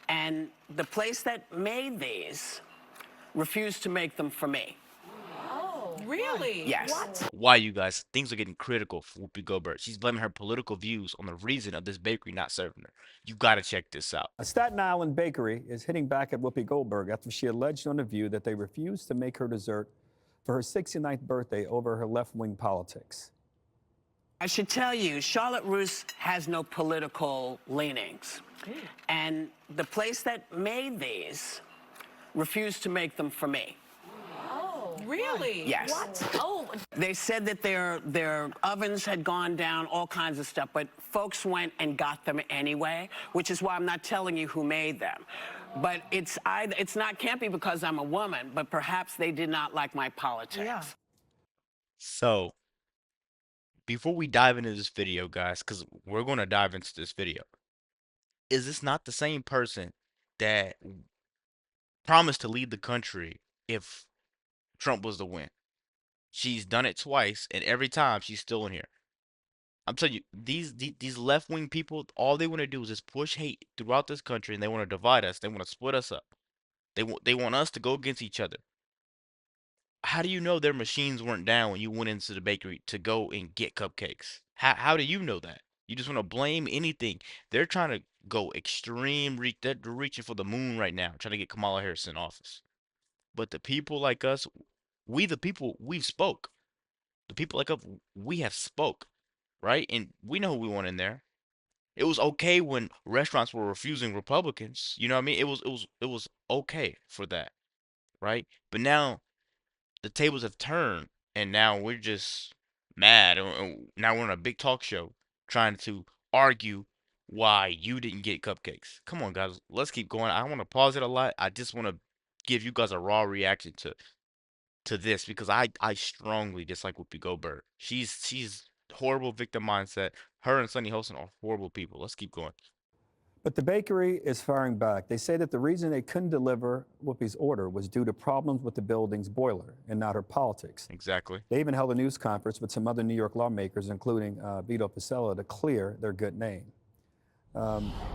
And the place that made these refused to make them for me. Really? Yes. What? Why, you guys? Things are getting critical for Whoopi Goldberg. She's blaming her political views on the reason of this bakery not serving her. You gotta check this out. A Staten Island bakery is hitting back at Whoopi Goldberg after she alleged on The View that they refused to make her dessert for her 69th birthday over her left-wing politics. I should tell you, Charlotte Russe has no political leanings. And the place that made these refused to make them for me. Really? Yes. What? Oh, They said that their ovens had gone down, all kinds of stuff, but folks went and got them anyway, which is why I'm not telling you who made them. But can't be because I'm a woman, but perhaps they did not like my politics. Yeah. So, before we dive into this video, guys, because we're gonna dive into this video, is this not the same person that promised to lead the country if Trump was to win? She's done it twice, and every time she's still in here. I'm telling you, these left-wing people, all they want to do is just push hate throughout this country, and they want to divide us. They want to split us up. They want us to go against each other. How do you know their machines weren't down when you went into the bakery to go and get cupcakes? How do you know that? You just want to blame anything. They're trying to go extreme reach. They're reaching for the moon right now, trying to get Kamala Harris in office. But the people like us, we the people, we've spoke. The people like us, we have spoke, right? And we know who we want in there. It was okay when restaurants were refusing Republicans. You know what I mean? It was okay for that, right? But now the tables have turned, and now we're just mad. And now we're on a big talk show trying to argue why you didn't get cupcakes. Come on, guys, let's keep going. I don't want to pause it a lot. I just want to give you guys a raw reaction to this because I strongly dislike Whoopi Goldberg. She's horrible victim mindset. Her and Sunny Holson are horrible people. Let's keep going. But the bakery is firing back. They say that the reason they couldn't deliver Whoopi's order was due to problems with the building's boiler and not her politics. Exactly. They even held a news conference with some other New York lawmakers, including Vito Fossella, to clear their good name.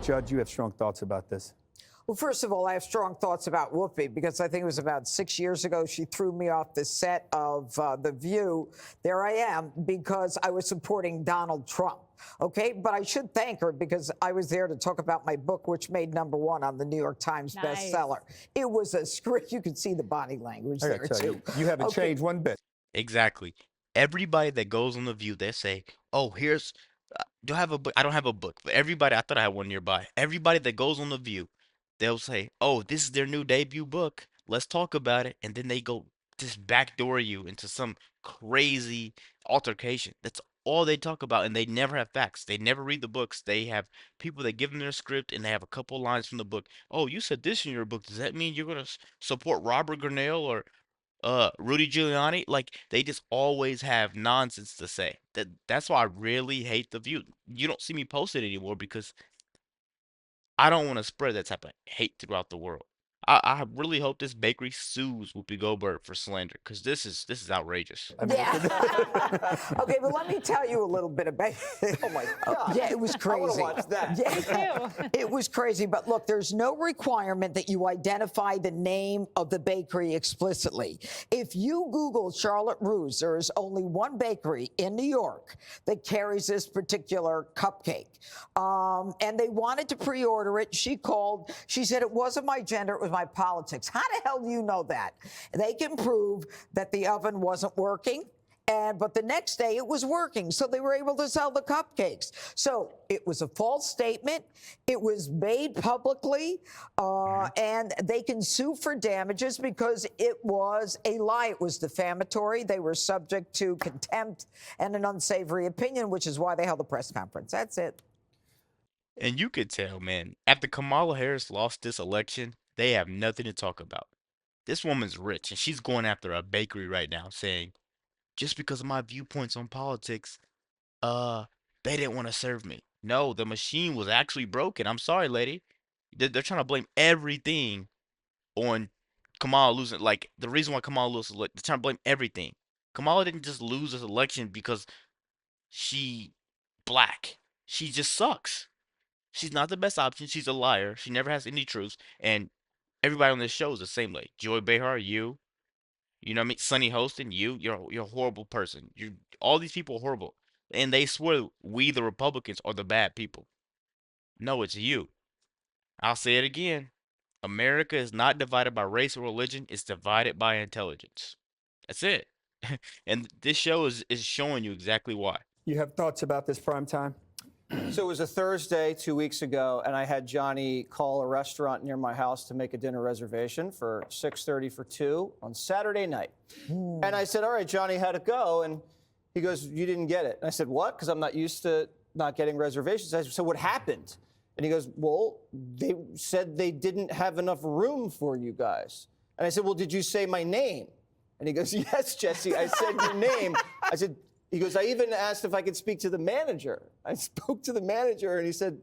Judge, you have strong thoughts about this. Well, first of all, I have strong thoughts about Whoopi because I think it was about 6 years ago she threw me off the set of The View. There I am because I was supporting Donald Trump. Okay, but I should thank her because I was there to talk about my book, which made #1 on the New York Times bestseller. It was a script. You could see the body language I there, gotta tell too. you haven't changed one bit. Exactly. Everybody that goes on The View, they say, "Oh, here's do I have a book? I don't have a book." But everybody, I thought I had one nearby. Everybody that goes on The View, they'll say, "Oh, this is their new debut book. Let's talk about it." And then they go just backdoor you into some crazy altercation. That's all they talk about, and they never have facts. They never read the books. They have people that give them their script, and they have a couple lines from the book. "Oh, you said this in your book. Does that mean you're gonna support Robert Grinnell or Rudy Giuliani?" Like they just always have nonsense to say. That's why I really hate The View. You don't see me post it anymore because I don't want to spread that type of hate throughout the world. I really hope this bakery sues Whoopi Goldberg for slander because this is outrageous. Yeah. Okay, but let me tell you a little bit about it. Oh my God. Yeah, it was crazy. I want to watch that. Yeah, it was crazy. But look, there's no requirement that you identify the name of the bakery explicitly. If you Google Charlotte Russe, there is only one bakery in New York that carries this particular cupcake. And they wanted to pre-order it. She called. She said it wasn't my gender, it was my politics. How the hell do you know that? They can prove that the oven wasn't working. But the next day it was working, so they were able to sell the cupcakes. So it was a false statement. It was made publicly, and they can sue for damages because it was a lie. It was defamatory. They were subject to contempt and an unsavory opinion, which is why they held a press conference. That's it. And you could tell, man, after Kamala Harris lost this election, they have nothing to talk about. This woman's rich, and she's going after a bakery right now, saying, just because of my viewpoints on politics, they didn't want to serve me. No, the machine was actually broken. I'm sorry, lady. They're trying to blame everything on Kamala losing. Like, the reason why Kamala loses, they're trying to blame everything. Kamala didn't just lose this election because she black. She just sucks. She's not the best option. She's a liar. She never has any truths. And everybody on this show is the same. Like Joy Behar, you know what I mean? Sunny Hostin, you're a horrible person. All these people are horrible. And they swear we, the Republicans, are the bad people. No, it's you. I'll say it again. America is not divided by race or religion. It's divided by intelligence. That's it. And this show is showing you exactly why. You have thoughts about this prime time? So it was a Thursday 2 weeks ago, and I had Johnny call a restaurant near my house to make a dinner reservation for 6:30 for 2 on Saturday night. And I said, all right, Johnny, how'd it go? And he goes, you didn't get it. And I said, what? Because I'm not used to not getting reservations. I said, so what happened? And he goes, well, they said they didn't have enough room for you guys. And I said, well, did you say my name? And he goes, yes, Jesse, I said your name. I said, he goes, I even asked if I could speak to the manager. I spoke to the manager, and he said,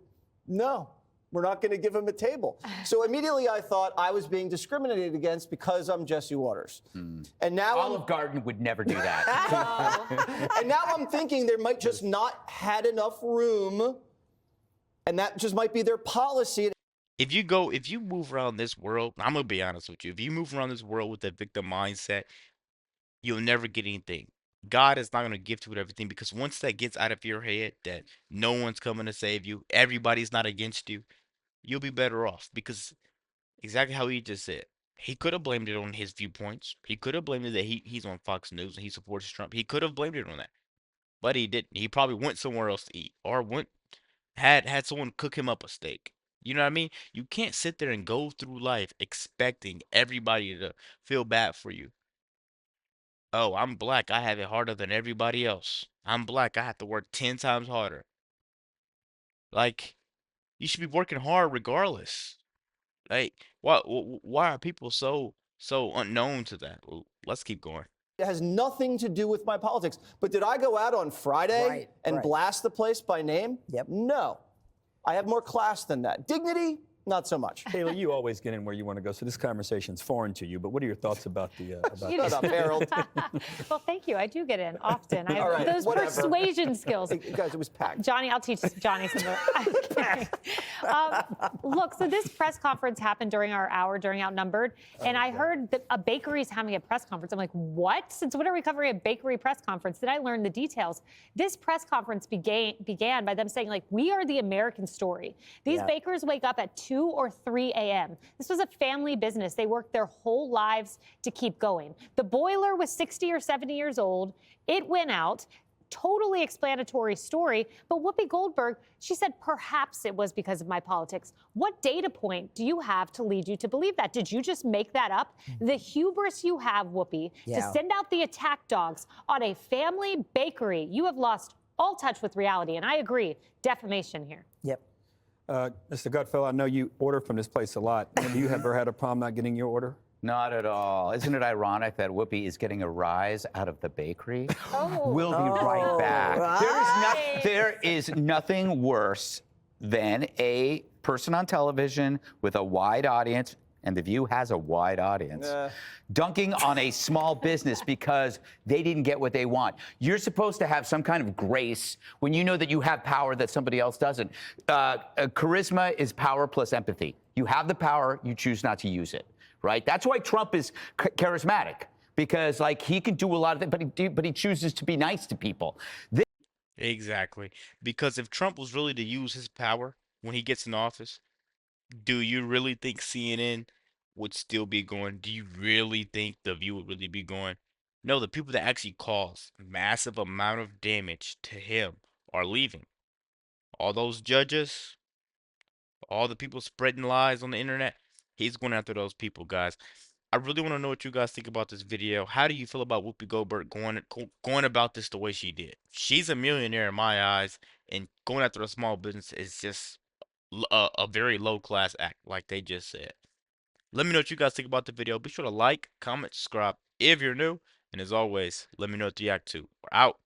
no, we're not going to give him a table. So immediately I thought I was being discriminated against because I'm Jesse Waters. And now Olive Garden would never do that. and now I'm thinking there might just not had enough room, and that just might be their policy. If you move around this world, I'm gonna be honest with you. If you move around this world with that victim mindset, you'll never get anything. God is not gonna gift you with everything, because once that gets out of your head that no one's coming to save you, everybody's not against you, you'll be better off. Because exactly how he just said, he could have blamed it on his viewpoints. He could have blamed it that he's on Fox News and he supports Trump. He could have blamed it on that, but he didn't. He probably went somewhere else to eat, or had someone cook him up a steak. You know what I mean? You can't sit there and go through life expecting everybody to feel bad for you. Oh, I'm black. I have it harder than everybody else. I'm black. I have to work 10 times harder. Like, you should be working hard regardless. Like, why are people so unknown to that? Well, let's keep going. It has nothing to do with my politics. But did I go out on Friday and blast the place by name? Yep. No. I have more class than that. Dignity, not so much. Haley, you always get in where you want to go, so this conversation's foreign to you. But what are your thoughts about the about Shut up, Harold. Well, thank you. I do get in often. I All have right, those whatever. persuasion skills. Hey, guys, it was packed. Johnny, I'll teach Johnny some of it. Look, so this press conference happened during our hour, during Outnumbered, and I heard that a bakery's having a press conference. I'm like, what? Since when are we covering a bakery press conference? Then I learned the details. This press conference began by them saying, like, we are the American story. These bakers wake up at 2 or 3 a.m. This was a family business. They worked their whole lives to keep going. The boiler was 60 or 70 years old. It went out. Totally explanatory story, but Whoopi Goldberg, she said, perhaps it was because of my politics. What data point do you have to lead you to believe that? Did you just make that up? The hubris you have, Whoopi, to send out the attack dogs on a family bakery. You have lost all touch with reality, and I agree, defamation here. Yep. Mr. Gutfeld, I know you order from this place a lot. Have you ever had a problem not getting your order? Not at all. Isn't it ironic that Whoopi is getting a rise out of the bakery? We'll be right back. There is nothing worse than a person on television with a wide audience, and The View has a wide audience, dunking on a small business because they didn't get what they want. You're supposed to have some kind of grace when you know that you have power that somebody else doesn't. Charisma is power plus empathy. You have the power, you choose not to use it. Right? That's why Trump is charismatic, because like he can do a lot of things, but he chooses to be nice to people. Exactly. Because if Trump was really to use his power when he gets in office, do you really think CNN would still be going? Do you really think The View would really be going? No, the people that actually cause massive amount of damage to him are leaving. All those judges, all the people spreading lies on the internet, he's going after those people, guys. I really want to know what you guys think about this video. How do you feel about Whoopi Goldberg going about this the way she did? She's a millionaire in my eyes, and going after a small business is just a very low-class act, like they just said. Let me know what you guys think about the video. Be sure to like, comment, subscribe if you're new, and as always, let me know what you react to. We're out.